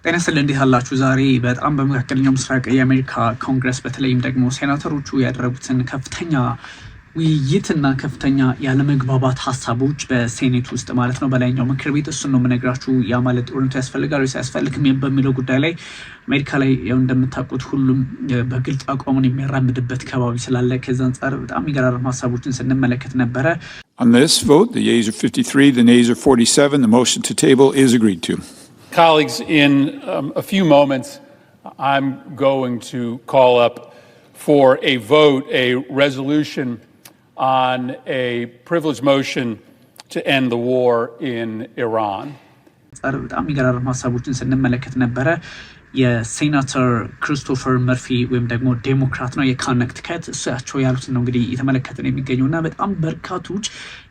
ጤና ይስጥልኝ እንዴት አላችሁ? ዛሬ በጣም በመካከለኛው ምስራቅ የአሜሪካ ኮንግረስ በተለይም ደግሞ ሴናተሮቹ ያደረጉትን ከፍተኛ ውይይትና ከፍተኛ ያለመግባባት ሀሳቦች በሴኔት ውስጥ ማለት ነው በላይኛው ምክር ቤት እሱን ነው የምነግራችሁ። ያ ማለት ጦርነቱ ያስፈልጋል ወይስ አያስፈልግም በሚለው ጉዳይ ላይ አሜሪካ ላይ ያው እንደምታውቁት ሁሉም በግልጽ አቋሙን የሚያራምድበት ከባቢ ስላለ ከዛ አንጻር በጣም የሚገራርም ሀሳቦችን ስንመለከት ነበረ። On this vote, the yeas are 53, the nays are 47. The motion to table is agreed to. Colleagues, in a few moments, I'm going to call up for a vote, a resolution on a privileged motion to end the war in Iran. በጣም የሚገራርም ሀሳቦችን ስንመለከት ነበረ። የሴናተር ክሪስቶፈር መርፊ ወይም ደግሞ ዴሞክራት ነው የካነክቲከት እሳቸው ያሉትን ነው እንግዲህ የተመለከተን የሚገኘው እና በጣም በርካቶች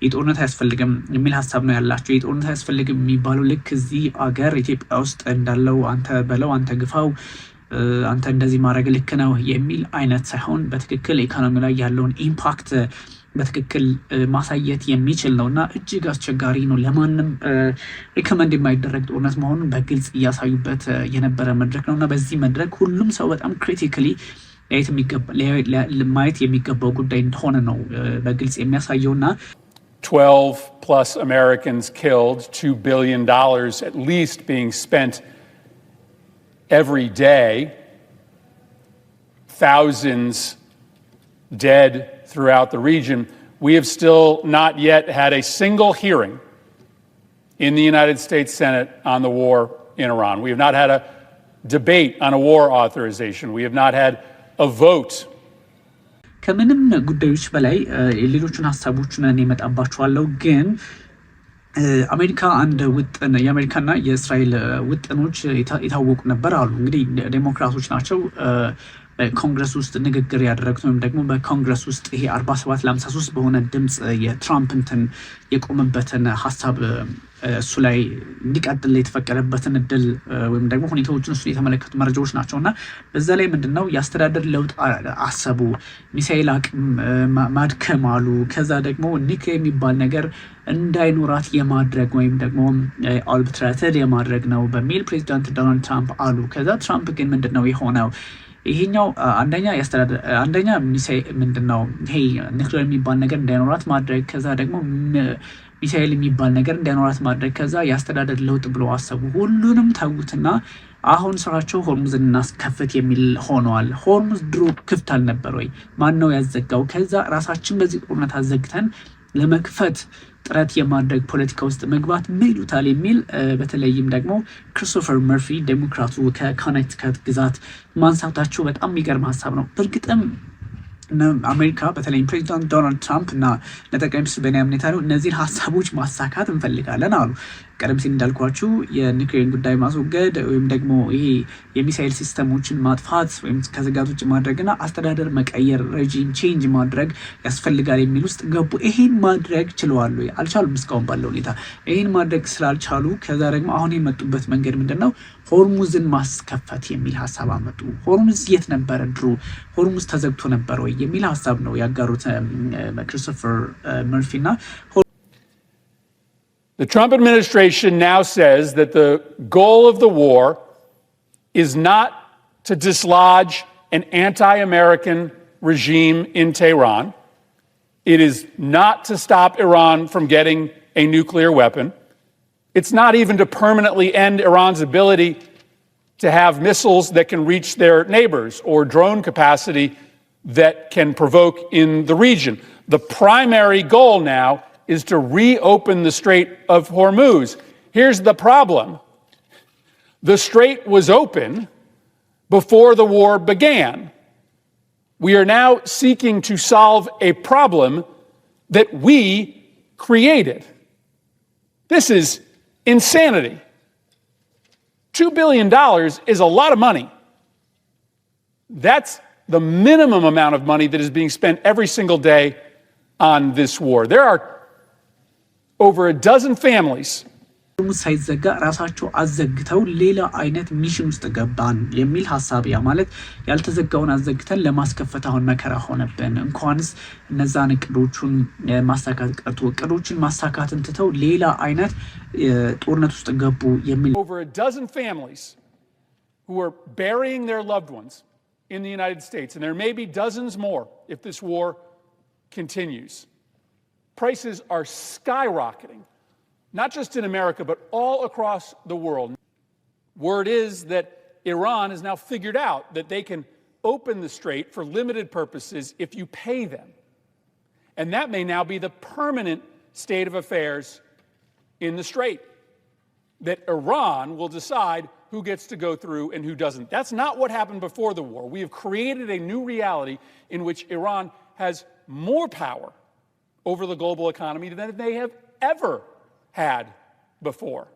የጦርነት አያስፈልግም የሚል ሀሳብ ነው ያላቸው። የጦርነት አያስፈልግም የሚባለው ልክ እዚህ አገር ኢትዮጵያ ውስጥ እንዳለው አንተ በለው አንተ ግፋው አንተ እንደዚህ ማድረግ ልክ ነው የሚል አይነት ሳይሆን በትክክል ኢኮኖሚ ላይ ያለውን ኢምፓክት በትክክል ማሳየት የሚችል ነው እና እጅግ አስቸጋሪ ነው። ለማንም ሪኮመንድ የማይደረግ ጦርነት መሆኑን በግልጽ እያሳዩበት የነበረ መድረክ ነው እና በዚህ መድረክ ሁሉም ሰው በጣም ክሪቲካሊ ማየት የሚገባው ጉዳይ እንደሆነ ነው በግልጽ የሚያሳየውና 12 plus Americans killed, $2 billion at least being spent every day, thousands dead throughout the region. We have still not yet had a single hearing in the United States Senate on the war in Iran. We have not had a debate on a war authorization. We have not had a vote. ከምንም ጉዳዮች በላይ ሌሎችን ሀሳቦችን እኔ እመጣባቸዋለሁ ግን አሜሪካ አንድ ውጥን የአሜሪካና የእስራኤል ውጥኖች የታወቁ ነበር አሉ። እንግዲህ ዴሞክራቶች ናቸው በኮንግረስ ውስጥ ንግግር ያደረጉት ወይም ደግሞ በኮንግረስ ውስጥ ይሄ 47 ለ53 በሆነ ድምፅ የትራምፕን የቆመበትን ሀሳብ እሱ ላይ እንዲቀጥል የተፈቀደበትን እድል ወይም ደግሞ ሁኔታዎችን እሱ የተመለከቱ መረጃዎች ናቸው እና በዛ ላይ ምንድነው የአስተዳደር ለውጥ አሰቡ፣ ሚሳኤል አቅም ማድከም አሉ። ከዛ ደግሞ ኒውክሌር የሚባል ነገር እንዳይኖራት የማድረግ ወይም ደግሞ አርቢትራተር የማድረግ ነው በሚል ፕሬዚዳንት ዶናልድ ትራምፕ አሉ። ከዛ ትራምፕ ግን ምንድነው የሆነው? ይሄኛው አንደኛ ምንድነው ይሄ ኒውክሌር የሚባል ነገር እንዳይኖራት ማድረግ፣ ከዛ ደግሞ ሚሳኤል የሚባል ነገር እንዳይኖራት ማድረግ፣ ከዛ የአስተዳደር ለውጥ ብሎ አሰቡ። ሁሉንም ተዉትና አሁን ስራቸው ሆርሙዝን እናስከፍት የሚል ሆነዋል። ሆርሙዝ ድሮ ክፍት አልነበር ወይ? ማን ነው ያዘጋው? ከዛ ራሳችን በዚህ ጦርነት አዘግተን ለመክፈት ጥረት የማድረግ ፖለቲካ ውስጥ መግባት ምን ይሉታል የሚል በተለይም ደግሞ ክሪስቶፈር መርፊ ዴሞክራቱ ከኮኔክቲከት ግዛት ማንሳታቸው በጣም የሚገርም ሀሳብ ነው። በእርግጥም አሜሪካ በተለይም ፕሬዚዳንት ዶናልድ ትራምፕ እና ለጠቅላይ ሚኒስትር ቤንያሚን ኔታንያሁ እነዚህን ሀሳቦች ማሳካት እንፈልጋለን አሉ። ቀደም ሲል እንዳልኳችሁ የኒውክሌር ጉዳይ ማስወገድ ወይም ደግሞ ይሄ የሚሳኤል ሲስተሞችን ማጥፋት ወይም ከስጋት ውጭ ማድረግና አስተዳደር መቀየር ሬጂም ቼንጅ ማድረግ ያስፈልጋል የሚል ውስጥ ገቡ። ይሄን ማድረግ ችለዋል ወይ? አልቻሉም። እስካሁን ባለው ሁኔታ ይሄን ማድረግ ስላልቻሉ ከዛ ደግሞ አሁን የመጡበት መንገድ ምንድነው? ሆርሙዝን ማስከፈት የሚል ሀሳብ አመጡ። ሆርሙዝ የት ነበረ ድሮ? ሆርሙዝ ተዘግቶ ነበር ወይ የሚል ሀሳብ ነው ያጋሩት ክሪስቶፈር መርፊና The Trump administration now says that the goal of the war is not to dislodge an anti-American regime in Tehran. It is not to stop Iran from getting a nuclear weapon. It's not even to permanently end Iran's ability to have missiles that can reach their neighbors or drone capacity that can provoke in the region. The primary goal now is to reopen the Strait of Hormuz. Here's the problem. The strait was open before the war began. We are now seeking to solve a problem that we created. This is insanity. $2 billion is a lot of money. That's the minimum amount of money that is being spent every single day on this war. There are over a dozen families ሳይዘጋ ራሳቸው አዘግተው ሌላ አይነት ሚሽን ውስጥ ገባን የሚል ሀሳብ ያ ማለት ያልተዘጋውን አዘግተን ለማስከፈት አሁን መከራ ሆነብን። እንኳንስ እነዛን እቅዶቹን ማሳካት ቀርቶ እቅዶችን ማሳካትን ትተው ሌላ አይነት ጦርነት ውስጥ ገቡ የሚል over a dozen families who are burying their loved ones in the United States, and there may be dozens more if this war continues. Prices are skyrocketing, not just in America, but all across the world. Word is that Iran has now figured out that they can open the strait for limited purposes if you pay them. And that may now be the permanent state of affairs in the strait, that Iran will decide who gets to go through and who doesn't. That's not what happened before the war. We have created a new reality in which Iran has more power over the global economy than they have ever had before.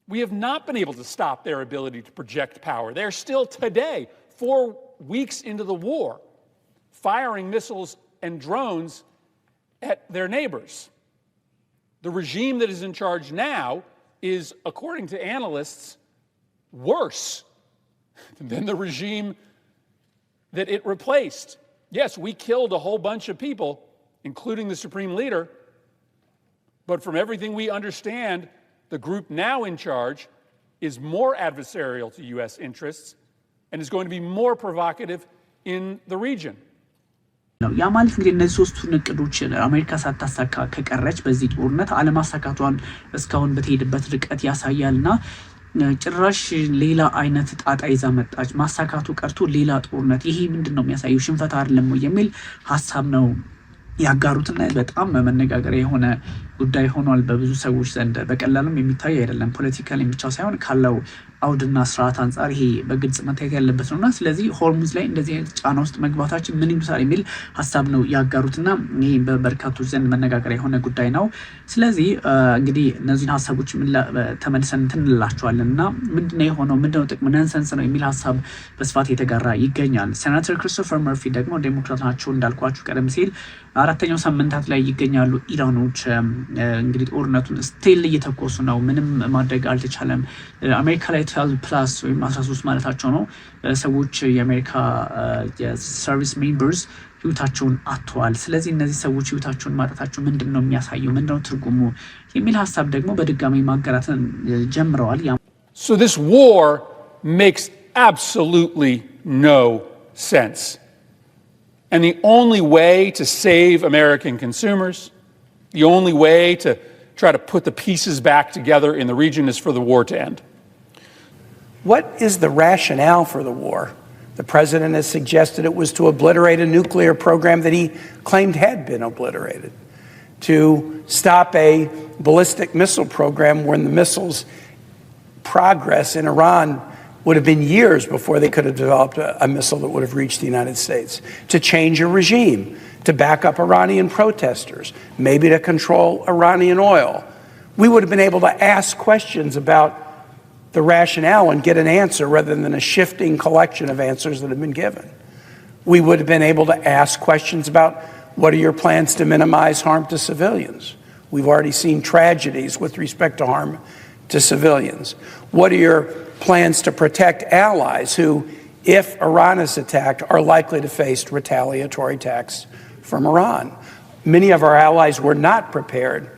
We have not been able to stop their ability to project power. They're still today, 4 weeks into the war, firing missiles and drones at their neighbors. The regime that is in charge now is, according to analysts, worse than the regime that it replaced. Yes, we killed a whole bunch of people, including the supreme leader, but from everything we understand, the group now in charge is more adversarial to U.S. interests and is going to be more provocative in the region. ያ ማለት እንግዲህ እነዚህ ሶስቱን እቅዶች አሜሪካ ሳታሳካ ከቀረች በዚህ ጦርነት አለማሳካቷን እስካሁን በተሄደበት ርቀት ያሳያልና ጭራሽ ሌላ አይነት ጣጣ ይዛ መጣች። ማሳካቱ ቀርቶ ሌላ ጦርነት። ይሄ ምንድነው የሚያሳየው? ሽንፈት አይደለም ወይ የሚል ሐሳብ ነው ያጋሩትና በጣም መነጋገሪያ የሆነ ጉዳይ ሆኗል በብዙ ሰዎች ዘንድ። በቀላሉም የሚታይ አይደለም። ፖለቲካሊ ብቻ ሳይሆን ካለው አውድና ስርዓት አንፃር ይሄ በግልጽ መታየት ያለበት ነውና ስለዚህ ሆርሙዝ ላይ እንደዚህ አይነት ጫና ውስጥ መግባታችን ምን ይመስላል የሚል ሐሳብ ነው ያጋሩትና ይሄ በበርካቶች ዘንድ መነጋገሪያ የሆነ ጉዳይ ነው። ስለዚህ እንግዲህ እነዚህን ሐሳቦች ተመልሰን እንላቸዋለንና ምንድነው የሆነው ምንድነው ጥቅሙ ነንሰንስ ነው የሚል ሐሳብ በስፋት የተጋራ ይገኛል። ሴናተር ክሪስቶፈር መርፊ ደግሞ ዴሞክራት ናቸው እንዳልኳችሁ ቀደም ሲል አራተኛው ሳምንታት ላይ ይገኛሉ። ኢራኖች እንግዲህ ጦርነቱን ስቲል እየተኮሱ ነው። ምንም ማድረግ አልተቻለም። አሜሪካ ላይ 12+ ወይም 13 ማለታቸው ነው ሰዎች የአሜሪካ የሰርቪስ ሜምበርስ ህይወታቸውን አጥተዋል። ስለዚህ እነዚህ ሰዎች ህይወታቸውን ማጣታቸው ምንድነው የሚያሳየው? ምንድነው ትርጉሙ የሚል ሐሳብ ደግሞ በድጋሚ ማጋራትን ጀምረዋል። So this war makes absolutely no sense. And the only way to save American consumers, the only way to try to put the pieces back together in the region is for the war to end. What is the rationale for the war? The president has suggested it was to obliterate a nuclear program that he claimed had been obliterated, to stop a ballistic missile program when the missiles' progress in Iran would have been years before they could have developed a missile that would have reached the United States, to change a regime, to back up Iranian protesters, maybe to control Iranian oil. We would have been able to ask questions about the rationale and get an answer rather than a shifting collection of answers that have been given. We would have been able to ask questions about what are your plans to minimize harm to civilians? We've already seen tragedies with respect to harm to civilians. What are your plans to protect allies who, if Iran is attacked, are likely to face retaliatory attacks from Iran? Many of our allies were not prepared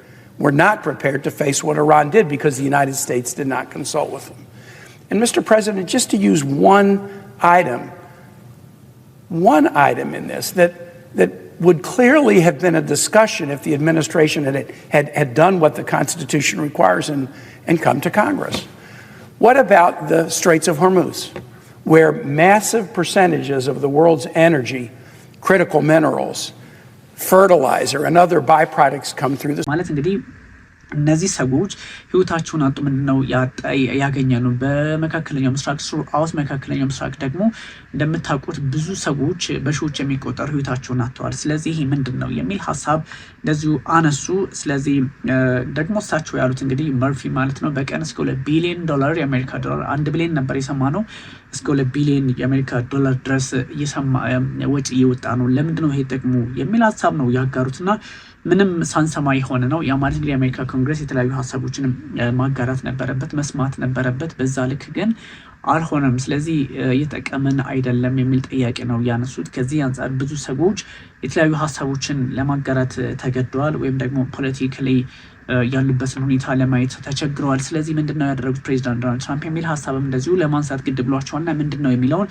to face what Iran did because the United States did not consult with them. And Mr. President, just to use one item in this that would clearly have been a discussion if the administration had done what the Constitution requires and come to Congress. What about the Straits of Hormuz, where massive percentages of the world's energy, critical minerals, fertilizer, and other byproducts come through this? እነዚህ ሰዎች ህይወታቸውን አጡ። ምንድነው ያገኘነው? በመካከለኛው ምስራቅ ሱአውስ መካከለኛው ምስራቅ ደግሞ እንደምታውቁት ብዙ ሰዎች በሺዎች የሚቆጠሩ ህይወታቸውን አጥተዋል። ስለዚህ ይሄ ምንድነው የሚል ሐሳብ እንደዚሁ አነሱ። ስለዚህ ደግሞ እሳቸው ያሉት እንግዲህ መርፊ ማለት ነው በቀን እስከ $2 ቢሊዮን የአሜሪካ ዶላር 1 ቢሊዮን ነበር የሰማነው እስከ $2 ቢሊዮን የአሜሪካ ዶላር ድረስ ወጪ እየወጣ ነው። ለምንድነው ይሄ ጥቅሙ የሚል ሐሳብ ነው ያጋሩትና ምንም ሳንሰማ የሆነ ነው። ያ ማለት እንግዲህ የአሜሪካ ኮንግረስ የተለያዩ ሐሳቦችን ማጋራት ነበረበት፣ መስማት ነበረበት። በዛ ልክ ግን አልሆነም። ስለዚህ እየተጠቀመን አይደለም የሚል ጥያቄ ነው ያነሱት። ከዚህ አንፃር ብዙ ሰዎች የተለያዩ ሐሳቦችን ለማጋራት ተገደዋል ወይም ደግሞ ፖለቲካሊ ያሉበትን ሁኔታ ለማየት ተቸግረዋል። ስለዚህ ምንድነው ያደረጉት ፕሬዚዳንት ዶናልድ ትራምፕ የሚል ሀሳብም እንደዚሁ ለማንሳት ግድ ብሏቸዋልና ምንድነው የሚለውን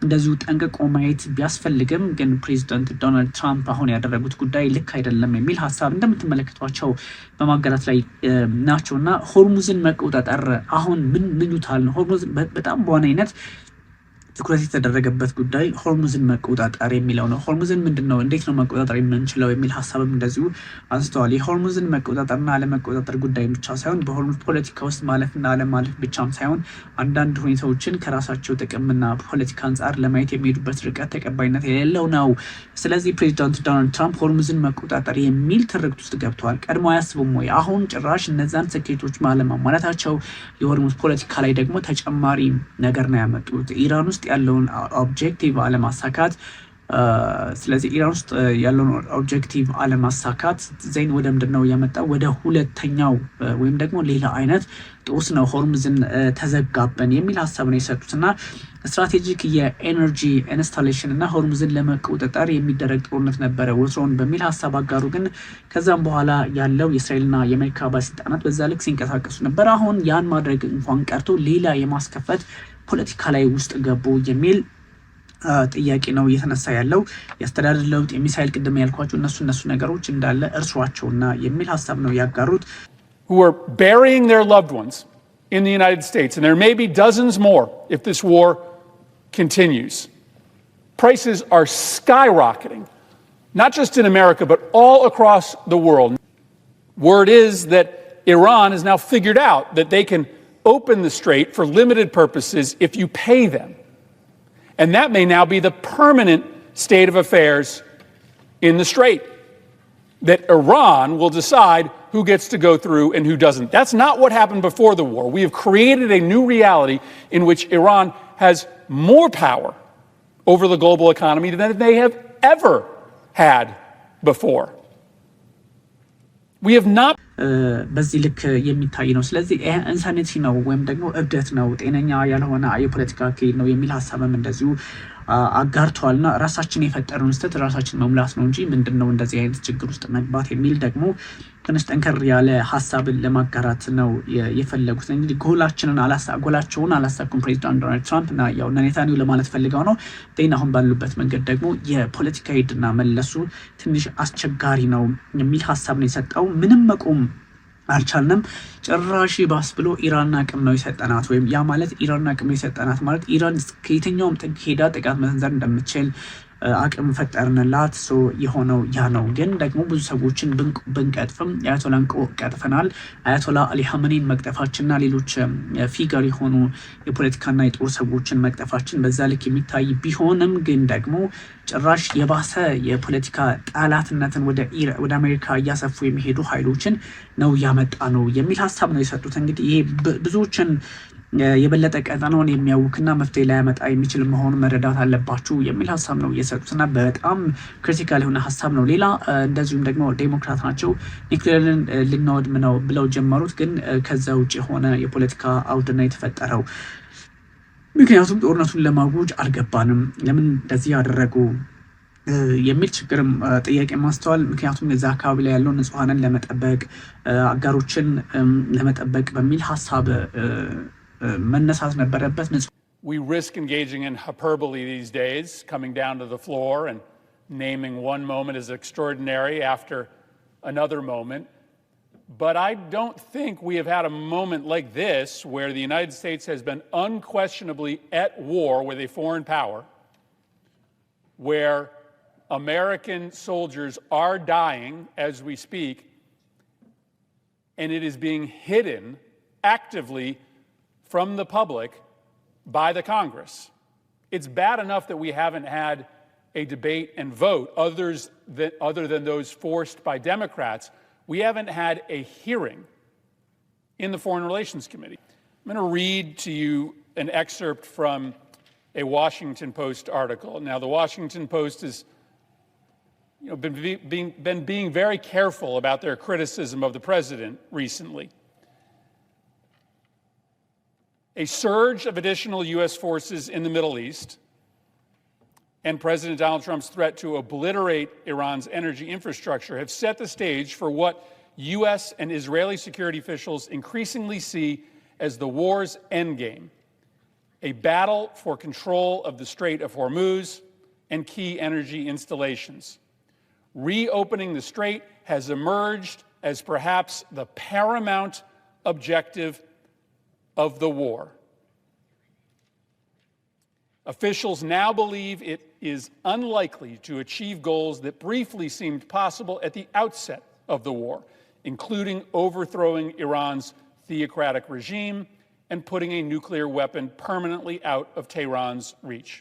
እንደዚሁ ጠንቅቆ ማየት ቢያስፈልግም ግን ፕሬዚዳንት ዶናልድ ትራምፕ አሁን ያደረጉት ጉዳይ ልክ አይደለም የሚል ሀሳብ እንደምትመለከቷቸው በማጋራት ላይ ናቸውና ሆርሙዝን መቆጣጠር አሁን ምን ይሉታል ነው። ሆርሙዝ በጣም በዋነኝነት ትኩረት የተደረገበት ጉዳይ ሆርሙዝን መቆጣጠር የሚለው ነው። ሆርሙዝን ምንድነው እንዴት ነው መቆጣጠር የምንችለው የሚል ሀሳብም እንደዚሁ አንስተዋል። የሆርሙዝን መቆጣጠርና አለመቆጣጠር ጉዳይ ብቻ ሳይሆን በሆርሙዝ ፖለቲካ ውስጥ ማለፍና አለማለፍ ብቻም ሳይሆን አንዳንድ ሁኔታዎችን ከራሳቸው ጥቅምና ፖለቲካ አንጻር ለማየት የሚሄዱበት ርቀት ተቀባይነት የሌለው ነው። ስለዚህ ፕሬዚዳንት ዶናልድ ትራምፕ ሆርሙዝን መቆጣጠር የሚል ትርክት ውስጥ ገብተዋል። ቀድሞ አያስቡም ወይ? አሁን ጭራሽ እነዛን ስኬቶች ባለማሟላታቸው የሆርሙዝ ፖለቲካ ላይ ደግሞ ተጨማሪ ነገር ነው ያመጡት ኢራን ውስጥ ያለውን ኦብጀክቲቭ አለማሳካት። ስለዚህ ኢራን ውስጥ ያለውን ኦብጀክቲቭ አለማሳካት ዜን ወደ ምንድን ነው ያመጣው? ወደ ሁለተኛው ወይም ደግሞ ሌላ አይነት ጦስ ነው። ሆርሙዝን ተዘጋበን የሚል ሀሳብ ነው የሰጡት እና ስትራቴጂክ የኤነርጂ ኢንስታሌሽን እና ሆርሙዝን ለመቆጣጠር የሚደረግ ጦርነት ነበረ ወትሮን በሚል ሀሳብ አጋሩ። ግን ከዛም በኋላ ያለው የእስራኤልና የአሜሪካ ባለስልጣናት በዛ ልክ ሲንቀሳቀሱ ነበር። አሁን ያን ማድረግ እንኳን ቀርቶ ሌላ የማስከፈት ፖለቲካ ላይ ውስጥ ገቡ የሚል ጥያቄ ነው እየተነሳ ያለው። የአስተዳደር ለውጥ፣ የሚሳይል ቅድም ያልኳቸው እነሱ ነገሮች እንዳለ እርሷቸውና የሚል ሀሳብ ነው ያጋሩት። who are burying their loved ones in the United States, and there may be dozens more if this war continues. Prices are skyrocketing, not just in America, but all across the world. Word is that Iran has now figured out that they can open the strait for limited purposes if you pay them. And that may now be the permanent state of affairs in the strait, that Iran will decide who gets to go through and who doesn't. That's not what happened before the war. We have created a new reality in which Iran has more power over the global economy than they have ever had before. We have not በዚህ ልክ የሚታይ ነው። ስለዚህ ኢንሳኒቲ ነው ወይም ደግሞ እብደት ነው፣ ጤነኛ ያልሆነ የፖለቲካ አካሄድ ነው የሚል ሀሳብም እንደዚሁ አጋርተዋልና ራሳችን የፈጠረውን ስህተት ራሳችን መሙላት ነው እንጂ ምንድነው እንደዚህ አይነት ችግር ውስጥ መግባት የሚል ደግሞ ትንሽ ጠንከር ያለ ሀሳብን ለማጋራት ነው የፈለጉት። እንግዲህ ጎላቸውን አላሳኩም ፕሬዚዳንት ዶናልድ ትራምፕ እና ያው ኔታንያሁ ለማለት ፈልገው ነው። ጤና አሁን ባሉበት መንገድ ደግሞ የፖለቲካ ሂድና መለሱ ትንሽ አስቸጋሪ ነው የሚል ሀሳብ ነው የሰጠው። ምንም መቆም አልቻልንም፣ ጭራሽ ባስ ብሎ ኢራን አቅም ነው የሰጠናት። ወይም ያ ማለት ኢራን አቅም ነው የሰጠናት ማለት ኢራን ከየትኛውም ጥግ ሄዳ ጥቃት መሰንዘር እንደምትችል አቅም ፈጠርንላት። የሆነው ያ ነው። ግን ደግሞ ብዙ ሰዎችን ብንቀጥፍም አያቶላን ቀጥፈናል። አያቶላ አሊ ሀመኒን መቅጠፋችንና ሌሎች ፊገር የሆኑ የፖለቲካና የጦር ሰዎችን መቅጠፋችን በዛ ልክ የሚታይ ቢሆንም ግን ደግሞ ጭራሽ የባሰ የፖለቲካ ጠላትነትን ወደ አሜሪካ እያሰፉ የሚሄዱ ኃይሎችን ነው ያመጣ ነው የሚል ሀሳብ ነው የሰጡት። እንግዲህ ይሄ ብዙዎችን የበለጠ ቀጠናውን የሚያውክና መፍትሄ ላይ ያመጣ የሚችል መሆኑ መረዳት አለባችሁ የሚል ሀሳብ ነው እየሰጡትና በጣም ክሪቲካል የሆነ ሀሳብ ነው። ሌላ እንደዚሁም ደግሞ ዴሞክራት ናቸው። ኒውክሌርን ልናወድም ነው ብለው ጀመሩት። ግን ከዛ ውጭ የሆነ የፖለቲካ አውድና የተፈጠረው ምክንያቱም ጦርነቱን ለማወጅ አልገባንም፣ ለምን እንደዚህ ያደረጉ የሚል ችግርም ጥያቄ ማስተዋል። ምክንያቱም እዛ አካባቢ ላይ ያለው ንጹሐንን ለመጠበቅ አጋሮችን ለመጠበቅ በሚል ሀሳብ መነሳት ነበረበት። We risk engaging in hyperbole these days, coming down to the floor and naming one moment as extraordinary after another moment. But I don't think we have had a moment like this where the United States has been unquestionably at war with a foreign power, where American soldiers are dying as we speak, and it is being hidden actively from the public by the Congress. It's bad enough that we haven't had a debate and vote other than those forced by Democrats. We haven't had a hearing in the Foreign Relations Committee. I'm going to read to you an excerpt from a Washington Post article. Now, the Washington Post has been being very careful about their criticism of the president recently. A surge of additional U.S. forces in the Middle East and President Donald Trump's threat to obliterate Iran's energy infrastructure have set the stage for what U.S. and Israeli security officials increasingly see as the war's endgame, a battle for control of the Strait of Hormuz and key energy installations. Reopening the strait has emerged as perhaps the paramount objective of the war. Officials now believe it is unlikely to achieve goals that briefly seemed possible at the outset of the war, including overthrowing Iran's theocratic regime and putting a nuclear weapon permanently out of Tehran's reach.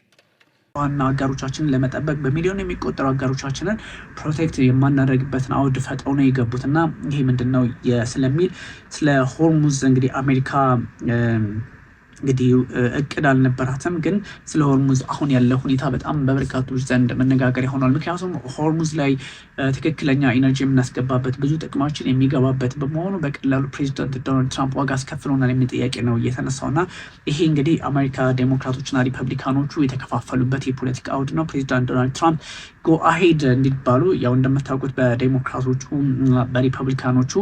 ዋና አጋሮቻችንን ለመጠበቅ በሚሊዮን የሚቆጠሩ አጋሮቻችንን ፕሮቴክት የማናደርግበትን አውድ ፈጥረው ነው የገቡትና ይሄ ምንድነው ስለሚል ስለ ሆርሙዝ እንግዲህ አሜሪካ እንግዲህ እቅድ አልነበራትም። ግን ስለ ሆርሙዝ አሁን ያለው ሁኔታ በጣም በበርካቶች ዘንድ መነጋገሪያ ሆኗል። ምክንያቱም ሆርሙዝ ላይ ትክክለኛ ኢነርጂ የምናስገባበት ብዙ ጥቅማችን የሚገባበት በመሆኑ በቀላሉ ፕሬዚዳንት ዶናልድ ትራምፕ ዋጋ አስከፍለውናል የሚል ጥያቄ ነው እየተነሳውና ይሄ እንግዲህ አሜሪካ ዴሞክራቶችና ሪፐብሊካኖቹ የተከፋፈሉበት የፖለቲካ አውድ ነው። ፕሬዚዳንት ዶናልድ ትራምፕ ጎ አሄድ እንዲባሉ ያው እንደምታውቁት በዴሞክራቶቹ በሪፐብሊካኖቹ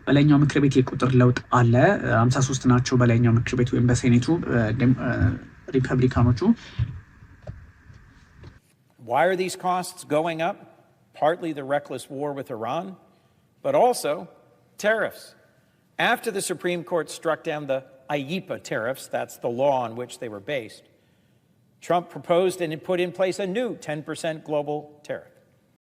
በላይኛው ምክር ቤት የቁጥር ለውጥ አለ። 53 ናቸው በላይኛው ምክር ቤት ወይም በሴኔቱ ሪፐብሊካኖቹ። Why are these costs going up? Partly the reckless war with Iran, but also tariffs. After the Supreme Court struck down the IEEPA tariffs, that's the law on which they were based, Trump proposed and put in place a new 10% global tariff.